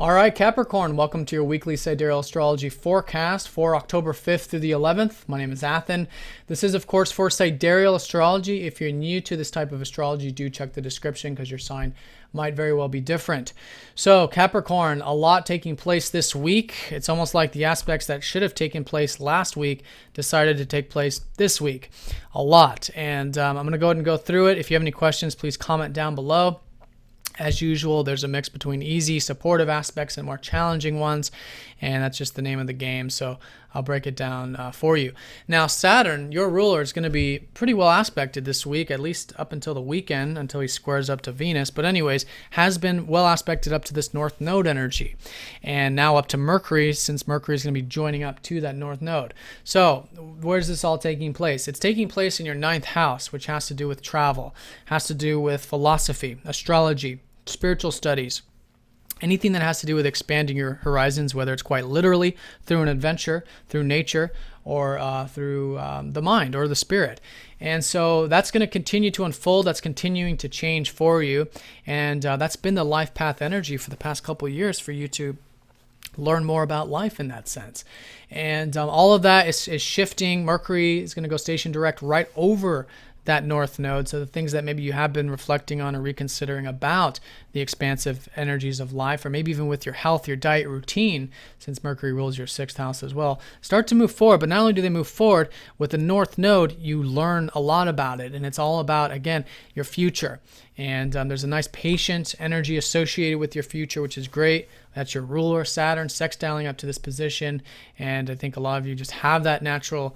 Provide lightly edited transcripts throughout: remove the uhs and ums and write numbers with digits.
All right, Capricorn, welcome to your weekly Sidereal astrology forecast for October 5th through the 11th. My name is Athen. This is, of course, for Sidereal astrology. If you're new to this type of astrology, do check the description because your sign might very well be different. So, Capricorn, a lot taking place this week. It's almost like the aspects that should have taken place last week decided to take place this week. A lot. And I'm going to go ahead and go through it. If you have any questions, please comment down below. As usual, there's a mix between easy, supportive aspects and more challenging ones, and that's just the name of the game, so I'll break it down for you. Now, Saturn, your ruler, is going to be pretty well aspected this week, at least up until the weekend, until he squares up to Venus, but anyways, has been well aspected up to this North Node energy, and now up to Mercury, since Mercury is going to be joining up to that North Node. So, where's this all taking place? It's taking place in your 9th house, which has to do with travel, has to do with philosophy, astrology, spiritual studies, anything that has to do with expanding your horizons, whether it's quite literally through an adventure, through nature, or through the mind or the spirit. And so that's going to continue to unfold. That's continuing to change for you. And that's been the life path energy for the past couple of years for you to learn more about life in that sense. And all of that is shifting. Mercury is going to go station direct right over that North Node. So the things that maybe you have been reflecting on or reconsidering about the expansive energies of life, or maybe even with your health, your diet routine, since Mercury rules your 6th house as well, start to move forward. But not only do they move forward, with the North Node, you learn a lot about it. And it's all about, again, your future. And there's a nice patient energy associated with your future, which is great. That's your ruler, Saturn, sextiling up to this position. And I think a lot of you just have that natural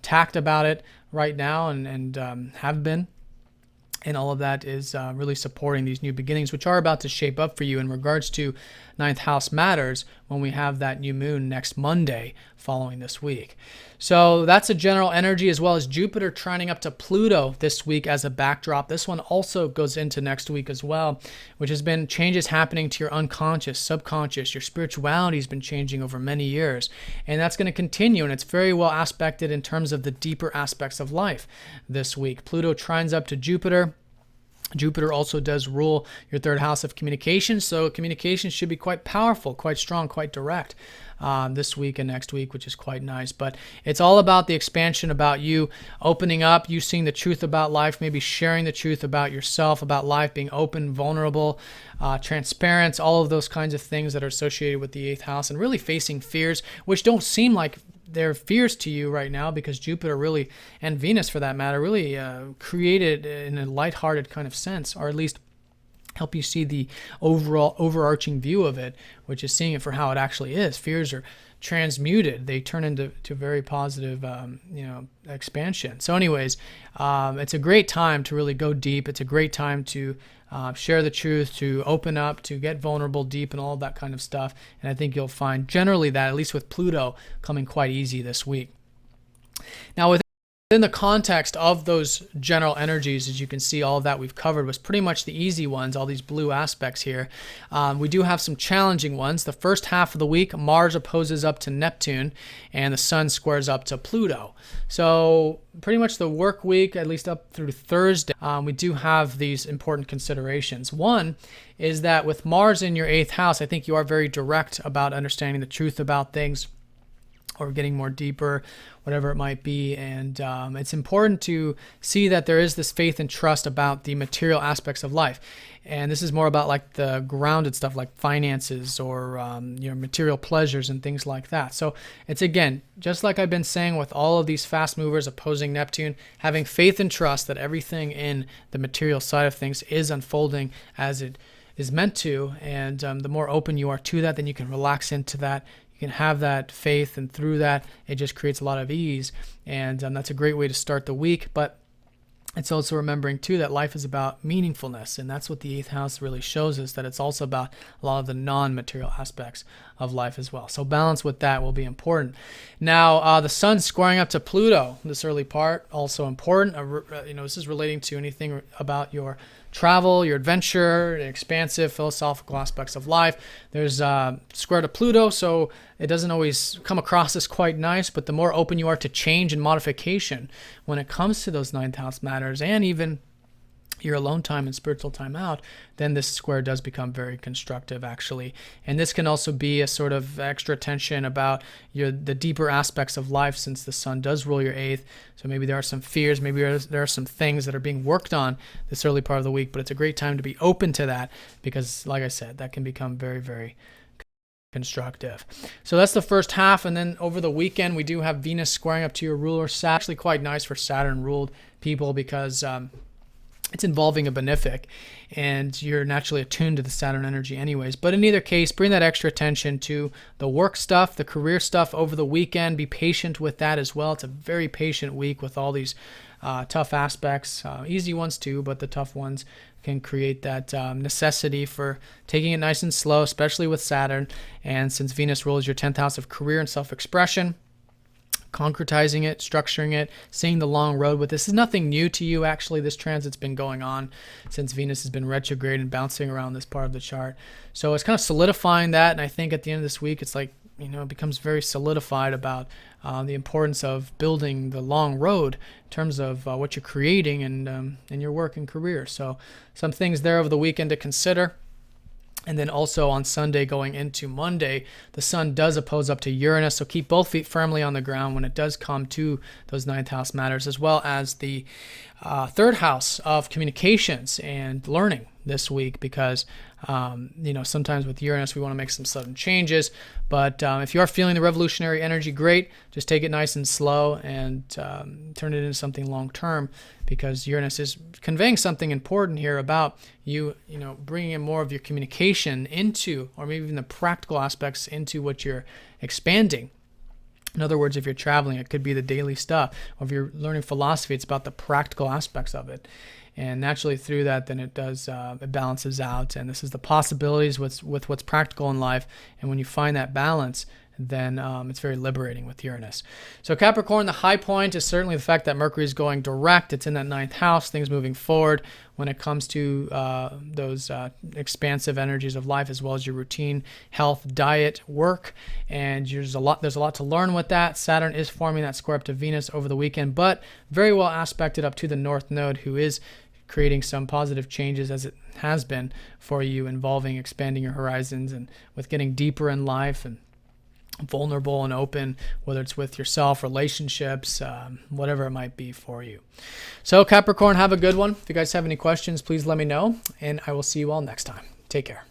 tact about it right now and have been. And all of that is really supporting these new beginnings, which are about to shape up for you in regards to 9th house matters when we have that new moon next Monday following this week. So that's a general energy, as well as Jupiter trining up to Pluto this week as a backdrop. This one also goes into next week as well, which has been changes happening to your unconscious, subconscious. Your spirituality has been changing over many years, and that's going to continue, and it's very well aspected in terms of the deeper aspects of life this week. Pluto trines up to Jupiter. Jupiter also does rule your 3rd house of communication, so communication should be quite powerful, quite strong, quite direct this week and next week, which is quite nice. But it's all about the expansion, about you opening up, you seeing the truth about life, maybe sharing the truth about yourself, about life, being open, vulnerable, transparent, all of those kinds of things that are associated with the 8th house, and really facing fears, which don't seem like they're fears to you right now, because Jupiter really, and Venus for that matter, really created in a lighthearted kind of sense, or at least help you see the overall overarching view of it, which is seeing it for how it actually is. Fears are transmuted. They turn into very positive, expansion. So anyways, it's a great time to really go deep. It's a great time to share the truth, to open up, to get vulnerable deep and all of that kind of stuff. And I think you'll find generally that, at least with Pluto, coming quite easy this week. Now, within the context of those general energies, as you can see, all of that we've covered was pretty much the easy ones, all these blue aspects here. We do have some challenging ones. The first half of the week, Mars opposes up to Neptune, and the Sun squares up to Pluto. So pretty much the work week, at least up through Thursday, we do have these important considerations. One is that with Mars in your 8th house, I think you are very direct about understanding the truth about things, or getting more deeper, whatever it might be. And it's important to see that there is this faith and trust about the material aspects of life. And this is more about like the grounded stuff like finances or material pleasures and things like that. So it's, again, just like I've been saying with all of these fast movers opposing Neptune, having faith and trust that everything in the material side of things is unfolding as it is meant to. And the more open you are to that, then you can relax into that. You can have that faith, and through that, it just creates a lot of ease. And that's a great way to start the week. But it's also remembering, too, that life is about meaningfulness. And that's what the 8th house really shows us, that it's also about a lot of the non-material aspects of life as well. So balance with that will be important. Now, the Sun squaring up to Pluto, this early part, also important. This is relating to anything about your travel, your adventure, expansive philosophical aspects of life. There's square to Pluto, so it doesn't always come across as quite nice, but the more open you are to change and modification when it comes to those 9th house matters, and even your alone time and spiritual time out, then this square does become very constructive, actually. And this can also be a sort of extra tension about the deeper aspects of life, since the sun does rule your eighth. So maybe there are some fears, maybe there are some things that are being worked on this early part of the week, but it's a great time to be open to that, because like I said, that can become very, very constructive. So that's the first half. And then over the weekend, we do have Venus squaring up to your ruler. It's actually quite nice for Saturn ruled people, because it's involving a benefic, and you're naturally attuned to the Saturn energy anyways. But in either case, bring that extra attention to the work stuff, the career stuff over the weekend. Be patient with that as well. It's a very patient week with all these tough aspects, easy ones too, but the tough ones can create that necessity for taking it nice and slow, especially with Saturn. And since Venus rules your 10th house of career and self-expression, concretizing it, structuring it, seeing the long road with this is nothing new to you. Actually, this transit's been going on since Venus has been retrograde and bouncing around this part of the chart. So it's kind of solidifying that. And I think at the end of this week, it's like, it becomes very solidified about the importance of building the long road in terms of what you're creating and in your work and career. So some things there over the weekend to consider. And then also on Sunday going into Monday, the sun does oppose up to Uranus. So keep both feet firmly on the ground when it does come to those 9th house matters, as well as the 3rd house of communications and learning this week, because sometimes with Uranus we want to make some sudden changes. But if you are feeling the revolutionary energy, great. Just take it nice and slow and turn it into something long term, because Uranus is conveying something important here about you bringing in more of your communication into, or maybe even the practical aspects into what you're expanding. In other words, if you're traveling, it could be the daily stuff. Or if you're learning philosophy, it's about the practical aspects of it. And naturally through that, then it balances out. And this is the possibilities with what's practical in life. And when you find that balance, then it's very liberating with Uranus. So Capricorn, the high point is certainly the fact that Mercury is going direct. It's in that 9th house, things moving forward when it comes to those expansive energies of life, as well as your routine, health, diet, work. And there's a lot to learn with that. Saturn is forming that square up to Venus over the weekend, but very well aspected up to the North Node, who is creating some positive changes, as it has been for you, involving expanding your horizons and with getting deeper in life and vulnerable and open, whether it's with yourself, relationships, whatever it might be for you. So Capricorn, have a good one. If you guys have any questions, please let me know, and I will see you all next time. Take care.